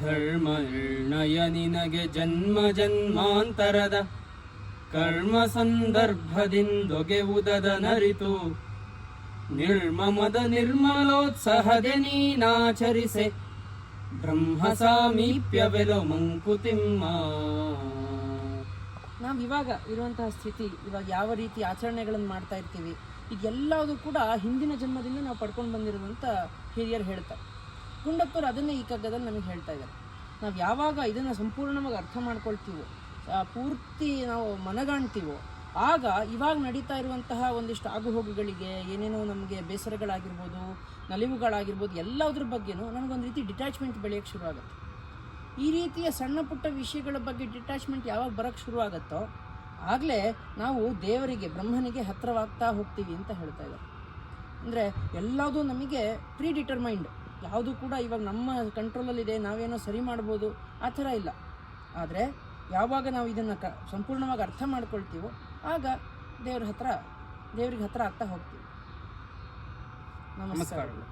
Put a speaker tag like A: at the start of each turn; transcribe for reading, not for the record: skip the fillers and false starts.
A: ಧರ್ಮ ನಿರ್ಣಯ ನಿನಗೆ ಜನ್ಮ ಜನ್ಮಾಂತರದ ಕರ್ಮ ಸಂದರ್ಭದಿಂದೊಗೆವುದದ ನರಿತು ನಿರ್ಮಮದ ನಿರ್ಮಲೋತ್ಸಾಹದೆ ನೀನಾಚರಿಸೆ ಬ್ರಹ್ಮ ಸಾಮೀಪ್ಯವೆಲೋ ಮಂಕುತಿಮ್ಮ.
B: ನಾವು ಇವಾಗ ಇರುವಂತಹ ಸ್ಥಿತಿ, ಇವಾಗ ಯಾವ ರೀತಿ ಆಚರಣೆಗಳನ್ನು ಮಾಡ್ತಾ ಇರ್ತೀವಿ, ಇದೆಲ್ಲದೂ ಕೂಡ ಹಿಂದಿನ ಜನ್ಮದಿಂದ ನಾವು ಪಡ್ಕೊಂಡು ಬಂದಿರುವಂಥ ಹಿರಿಯರು ಹೇಳ್ತಾರೆ. ಗುಂಡಪ್ಪರು ಅದನ್ನೇ ಈ ಕಗ್ಗದಲ್ಲಿ ನಮಗೆ ಹೇಳ್ತಾ ಇದ್ದಾರೆ. ನಾವು ಯಾವಾಗ ಇದನ್ನು ಸಂಪೂರ್ಣವಾಗಿ ಅರ್ಥ ಮಾಡ್ಕೊಳ್ತೀವೋ, ಪೂರ್ತಿ ನಾವು ಮನಗಾಣ್ತೀವೋ, ಆಗ ಇವಾಗ ನಡೀತಾ ಇರುವಂತಹ ಒಂದಿಷ್ಟು ಆಗುಹೋಗುಗಳಿಗೆ, ಏನೇನೋ ನಮಗೆ ಬೇಸರಗಳಾಗಿರ್ಬೋದು, ನಲಿವುಗಳಾಗಿರ್ಬೋದು, ಎಲ್ಲದ್ರ ಬಗ್ಗೆನೂ ನಮಗೊಂದು ರೀತಿ ಡಿಟ್ಯಾಚ್ಮೆಂಟ್ ಬೆಳೆಯೋಕ್ಕೆ ಶುರು ಆಗುತ್ತೆ. ಈ ರೀತಿಯ ಸಣ್ಣ ಪುಟ್ಟ ವಿಷಯಗಳ ಬಗ್ಗೆ ಡಿಟ್ಯಾಚ್ಮೆಂಟ್ ಯಾವಾಗ ಬರೋಕ್ಕೆ ಶುರು ಆಗುತ್ತೋ ಆಗಲೇ ನಾವು ದೇವರಿಗೆ, ಬ್ರಹ್ಮನಿಗೆ ಹತ್ತಿರವಾಗ್ತಾ ಹೋಗ್ತೀವಿ ಅಂತ ಹೇಳ್ತಾ ಇದ್ದಾರೆ. ಅಂದರೆ ಎಲ್ಲದೂ ನಮಗೆ ಪ್ರೀ ಡಿಟರ್ಮೈಂಡ್, ಯಾವುದೂ ಕೂಡ ಇವಾಗ ನಮ್ಮ ಕಂಟ್ರೋಲಲ್ಲಿದೆ, ನಾವೇನೋ ಸರಿ ಮಾಡ್ಬೋದು, ಆ ಥರ ಇಲ್ಲ. ಆದರೆ ಯಾವಾಗ ನಾವು ಇದನ್ನು ಸಂಪೂರ್ಣವಾಗಿ ಅರ್ಥ ಮಾಡ್ಕೊಳ್ತೀವೋ ಆಗ ದೇವ್ರಿಗೆ ಹತ್ರ ಆಗ್ತಾ ಹೋಗ್ತೀವಿ. ನಮಸ್ಕಾರಗಳು.